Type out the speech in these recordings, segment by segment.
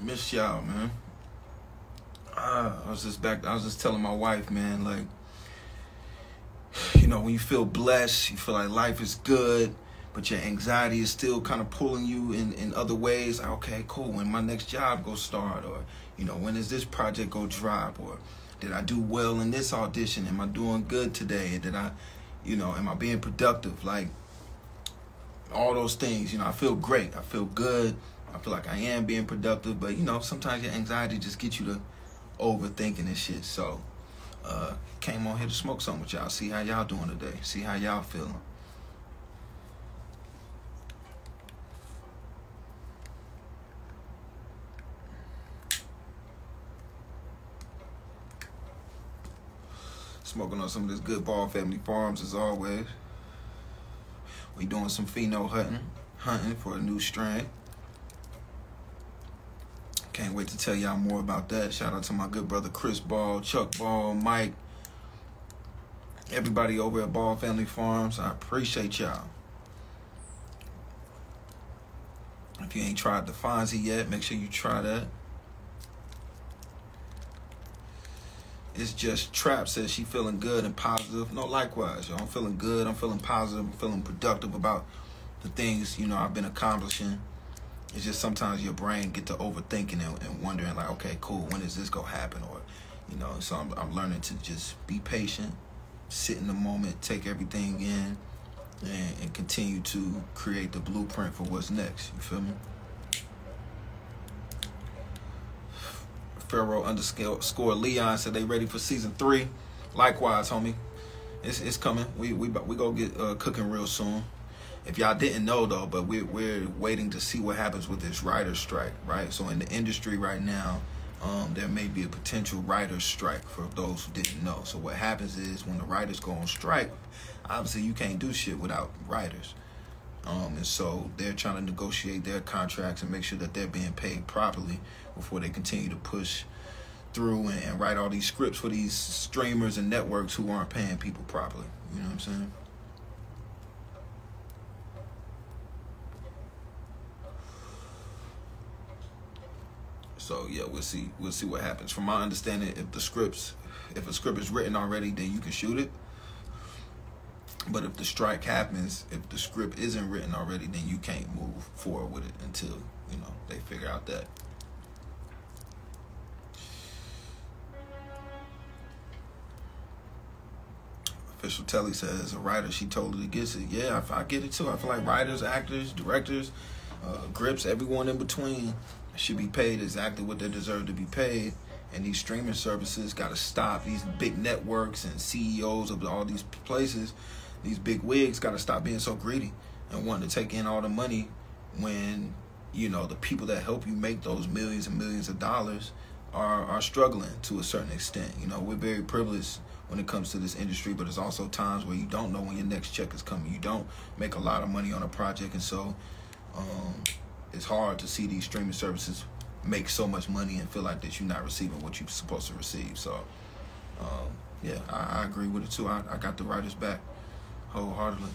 Miss y'all, man. I was just telling my wife, man, like, you know, when you feel blessed, you feel like life is good, but your anxiety is still kind of pulling you in other ways. Like, okay, cool. When my next job go start, or, you know, when is this project go drop, or did I do well in this audition? Am I doing good today? Did I, you know, am I being productive? Like, all those things, you know, I feel great. I feel good. I feel like I am being productive, but, you know, sometimes your anxiety just gets you to overthinking and shit. So, came on here to smoke something with y'all. See how y'all doing today. See how y'all feeling. Smoking on some of this good Ball Family Farms as always. We doing some pheno hunting for a new strain. Can't wait to tell y'all more about that. Shout out to my good brother Chris Ball, Chuck Ball, Mike, everybody over at Ball Family Farms. I appreciate y'all. If you ain't tried the Fonzie yet, make sure you try that. It's just Trap says she feeling good and positive. No, likewise, yo. I'm feeling good. I'm feeling positive. I'm feeling productive about the things, you know, I've been accomplishing. It's just sometimes your brain get to overthinking and wondering, like, okay, cool, when is this gonna happen? Or, you know, so I'm learning to just be patient, sit in the moment, take everything in, and continue to create the blueprint for what's next. You feel me? Pharaoh_ Leon said they ready for season 3. Likewise, homie. It's coming. We go get cooking real soon. If y'all didn't know though, but we're waiting to see what happens with this writer's strike, right? So in the industry right now, there may be a potential writer's strike for those who didn't know. So what happens is when the writers go on strike, obviously you can't do shit without writers. And so they're trying to negotiate their contracts and make sure that they're being paid properly before they continue to push through and write all these scripts for these streamers and networks who aren't paying people properly. You know what I'm saying? So yeah, we'll see what happens. From my understanding, if a script is written already, then you can shoot it. But if the strike happens, if the script isn't written already, then you can't move forward with it until, you know, they figure out that. Official Telly says, as a writer, she totally gets it. Yeah, I get it too. I feel like writers, actors, directors, grips, everyone in between should be paid exactly what they deserve to be paid. And these streaming services got to stop. These big networks and CEOs of all these places, these big wigs got to stop being so greedy and wanting to take in all the money when, you know, the people that help you make those millions and millions of dollars are struggling to a certain extent. You know, we're very privileged when it comes to this industry, but there's also times where you don't know when your next check is coming. You don't make a lot of money on a project, and so it's hard to see these streaming services make so much money and feel like that you're not receiving what you're supposed to receive. So, yeah, I agree with it too. I got the writers back wholeheartedly.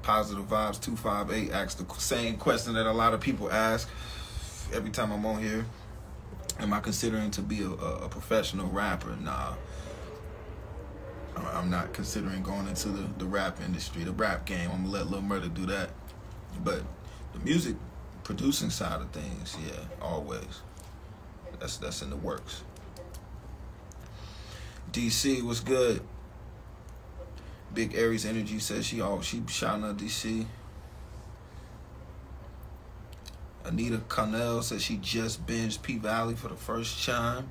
Positive Vibes 258 asks the same question that a lot of people ask every time I'm on here. Am I considering to be a professional rapper? Nah. I'm not considering going into the rap industry, the rap game. I'm gonna let Lil Murda do that. But the music producing side of things, yeah, always. That's in the works. DC, what's good? Big Aries Energy says she shouting out DC. Anita Connell says she just binged P-Valley for the first time.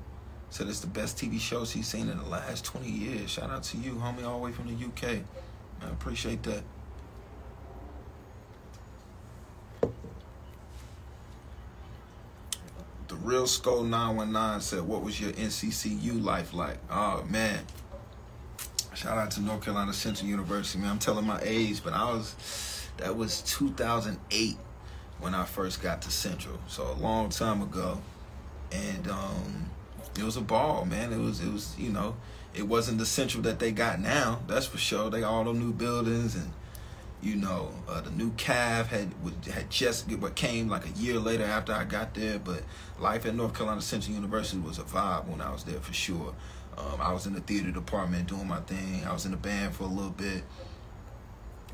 Said it's the best TV show she's seen in the last 20 years. Shout out to you, homie, all the way from the UK. I appreciate that. The Real Skull 919 said, what was your NCCU life like? Oh, man. Shout out to North Carolina Central University, man. I'm telling my age, but that was 2008 when I first got to Central. So a long time ago. And, it was a ball, man. It was, you know, it wasn't the Central that they got now. That's for sure. They all the new buildings and, You know, the new calf had just came like a year later after I got there. But life at North Carolina Central University was a vibe when I was there for sure. I was in the theater department doing my thing. I was in the band for a little bit.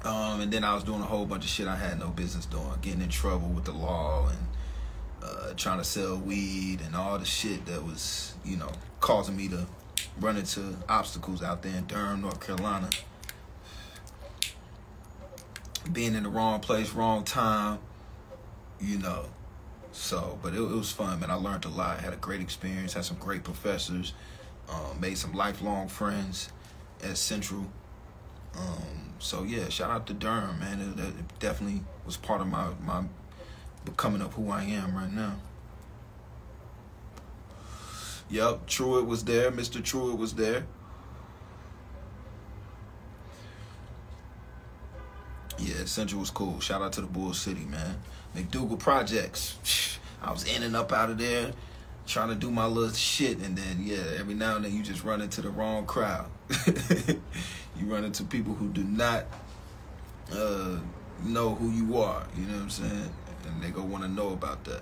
And then I was doing a whole bunch of shit I had no business doing, getting in trouble with the law and trying to sell weed and all the shit that was, you know, causing me to run into obstacles out there in Durham, North Carolina. Being in the wrong place, wrong time, you know. So, but it was fun, man. I learned a lot. Had a great experience. Had some great professors. Made some lifelong friends at Central. So yeah, shout out to Durham, man. It definitely was part of my becoming of who I am right now. Yep, Truett was there. Mr. Truett was there. Yeah, Central was cool. Shout out to the Bull City, man. McDougal Projects. I was in and up out of there, trying to do my little shit, and then, yeah, every now and then you just run into the wrong crowd. You run into people who do not know who you are, you know what I'm saying? And they go want to know about that.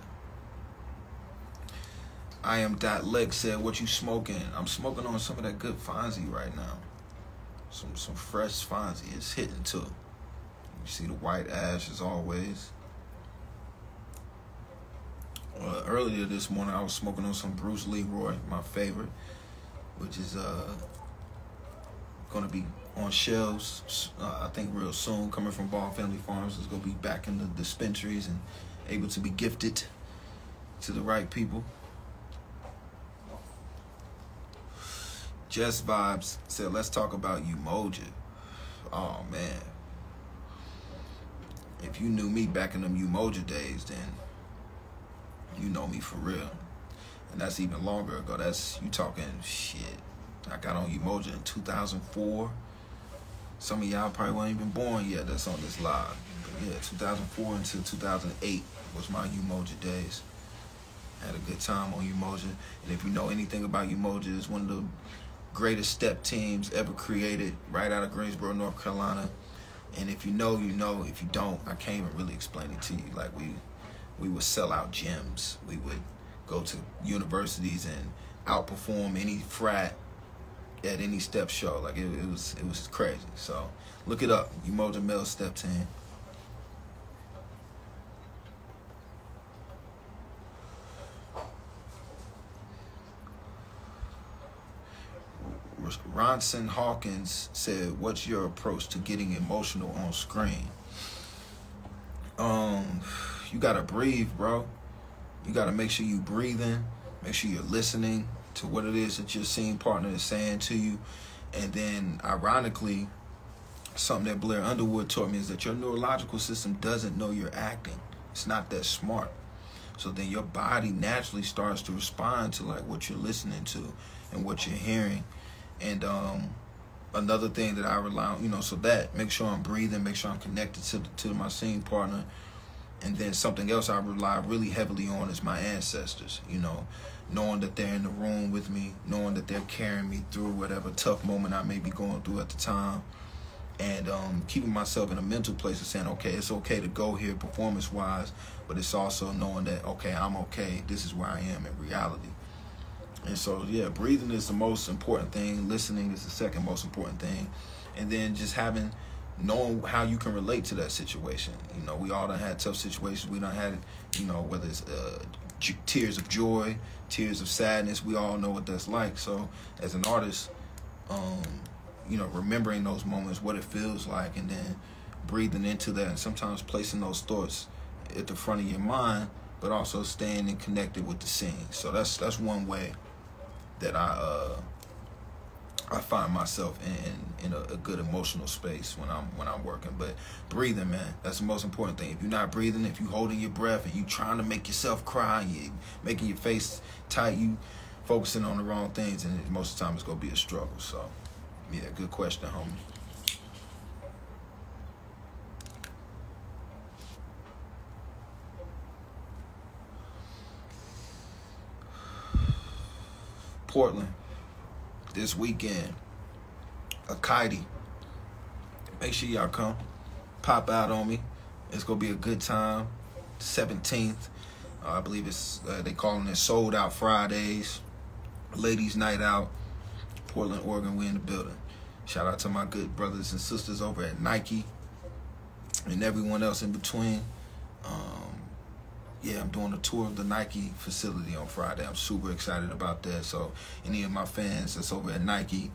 I am Lex said, what you smoking? I'm smoking on some of that good Fonzie right now. Some fresh Fonzie. It's hitting too. You see the white ash as always. Earlier this morning, I was smoking on some Bruce Leroy, my favorite, which is going to be on shelves, I think real soon, coming from Ball Family Farms. It's going to be back in the dispensaries and able to be gifted to the right people. Just Vibes said, let's talk about Umoja. Oh, man. If you knew me back in them Umoja days, then you know me for real. And that's even longer ago. That's, you talking shit. I got on Umoja in 2004. Some of y'all probably weren't even born yet that's on this live. But yeah, 2004 until 2008 was my Umoja days. Had a good time on Umoja. And if you know anything about Umoja, it's one of the greatest step teams ever created right out of Greensboro, North Carolina. And if you know, you know. If you don't, I can't even really explain it to you. Like, we would sell out gyms. We would go to universities and outperform any frat at any step show. Like, it was crazy. So look it up, Umoja Male Step Team. Ronson Hawkins said, what's your approach to getting emotional on screen? You gotta breathe, bro. You gotta make sure you breathing, make sure you're listening to what it is that your scene partner is saying to you. And then, ironically, something that Blair Underwood taught me is that your neurological system doesn't know you're acting. It's not that smart. So then your body naturally starts to respond to like what you're listening to and what you're hearing. And another thing that I rely on, you know, so that make sure I'm breathing, make sure I'm connected to my scene partner. And then something else I rely really heavily on is my ancestors, you know, knowing that they're in the room with me, knowing that they're carrying me through whatever tough moment I may be going through at the time. And keeping myself in a mental place of saying, okay, it's okay to go here performance-wise, but it's also knowing that, okay, I'm okay. This is where I am in reality. And so, yeah, breathing is the most important thing. Listening is the second most important thing. And then just knowing how you can relate to that situation. You know, we all done had tough situations. We done had, you know, whether it's tears of joy, tears of sadness. We all know what that's like. So as an artist, you know, remembering those moments, what it feels like, and then breathing into that, and sometimes placing those thoughts at the front of your mind, but also staying and connected with the scene. So that's one way that I find myself in a good emotional space when I'm working. But breathing, man, that's the most important thing. If you're not breathing, if you're holding your breath and you trying to make yourself cry, you making your face tight, you focusing on the wrong things, and most of the time it's gonna be a struggle. So yeah, good question, homie. Portland this weekend, Akaidi. Make sure y'all come. pop out on me. It's gonna be a good time. 17th, I believe it's they calling it Sold Out Fridays, Ladies Night Out, Portland, Oregon. We in the building. Shout out to my good brothers and sisters over at Nike and everyone else in between. Yeah, I'm doing a tour of the Nike facility on Friday. I'm super excited about that. So any of my fans that's over at Nike,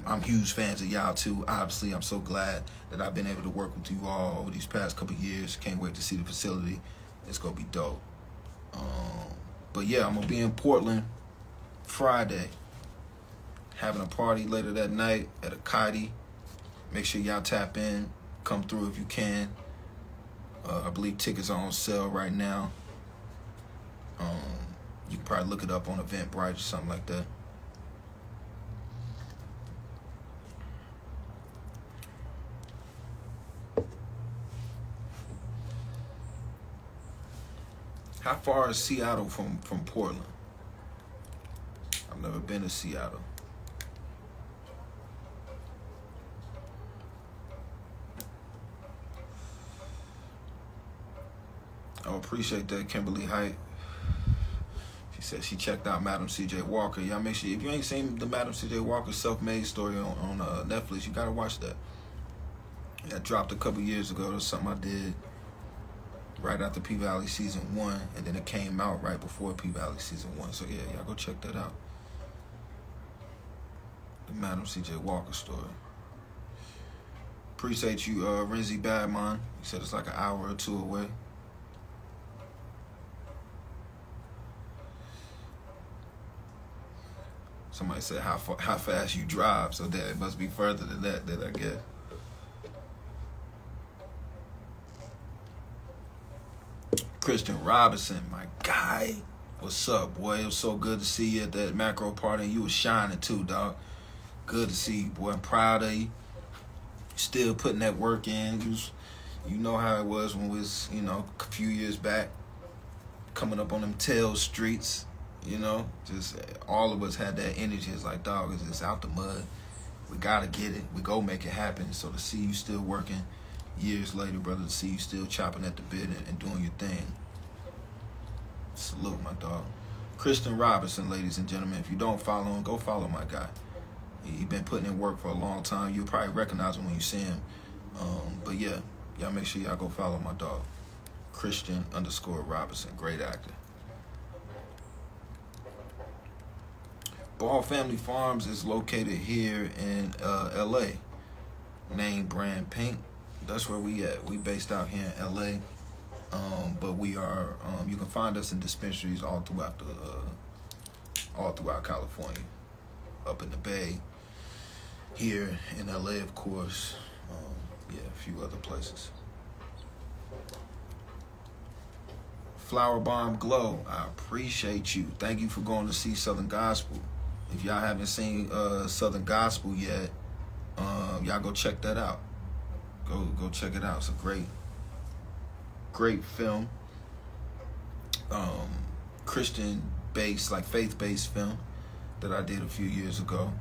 I'm huge fans of y'all too. Obviously, I'm so glad that I've been able to work with you all over these past couple of years. Can't wait to see the facility. It's gonna be dope. But yeah, I'm gonna be in Portland Friday, having a party later that night at a kitey. Make sure y'all tap in, come through if you can. I believe tickets are on sale right now. You can probably look it up on Eventbrite or something like that. How far is Seattle from Portland? I've never been to Seattle. I appreciate that, Kimberly Height. She said she checked out Madam C.J. Walker. Y'all make sure, if you ain't seen the Madam C.J. Walker self-made story on Netflix, you gotta watch that. That dropped a couple years ago. That's something I did right after P-Valley Season 1, and then it came out right before P-Valley Season 1. So yeah, y'all go check that out. The Madam C.J. Walker story. Appreciate you, Renzi Badman. You said it's like an hour or two away. Somebody said how fast you drive, so that it must be further than that, I guess. Christian Robinson, my guy. What's up, boy? It was so good to see you at that macro party. You was shining too, dog. Good to see you, boy. I'm proud of you. Still putting that work in. You know how it was when we was, a few years back, coming up on them tail streets. Just all of us had that energy. It's like, dog, it's out the mud. We gotta get it. We go make it happen. So to see you still working years later, brother, to see you still chopping at the bit and doing your thing. Salute, my dog. Christian Robinson, ladies and gentlemen. If you don't follow him, go follow my guy. He's been putting in work for a long time. You'll probably recognize him when you see him. But yeah, y'all make sure y'all go follow my dog. Christian_Robinson. Great actor. Ball Family Farms is located here in L.A. Name brand Pynk. That's where we at. We based out here in L.A. But we are. You can find us in dispensaries all throughout California, up in the Bay, here in L.A. of course. Yeah, a few other places. Flower Bomb Glow. I appreciate you. Thank you for going to see Southern Gospel. If y'all haven't seen Southern Gospel yet, y'all go check that out. Go check it out. It's a great film. Christian-based, like faith-based film that I did a few years ago.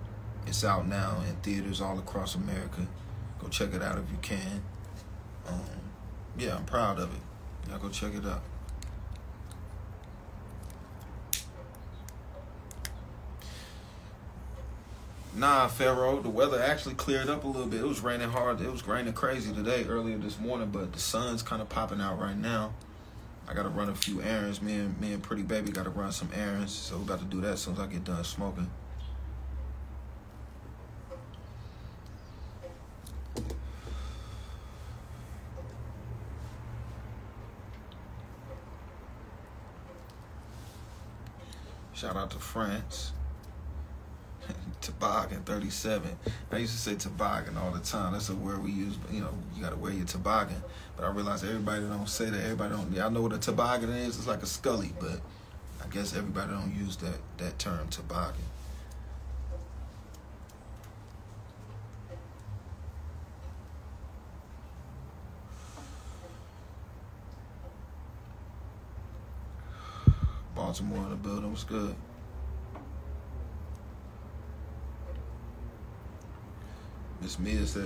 It's out now in theaters all across America. Go check it out if you can. Yeah, I'm proud of it. Y'all go check it out. Nah, Pharaoh, the weather actually cleared up a little bit. It was raining hard. It was raining crazy today, earlier this morning, but the sun's kind of popping out right now. I got to run a few errands. Me and Pretty Baby got to run some errands, so we're about to do that as soon as I get done smoking. Shout out to France. Toboggan 37. I used to say toboggan all the time. That's a word we use, but you gotta wear your toboggan. But I realize everybody don't say that. Everybody don't. Y'all know what a toboggan is? It's like a scully, but I guess everybody don't use that term, toboggan. Baltimore in the building was good. Miss Mia said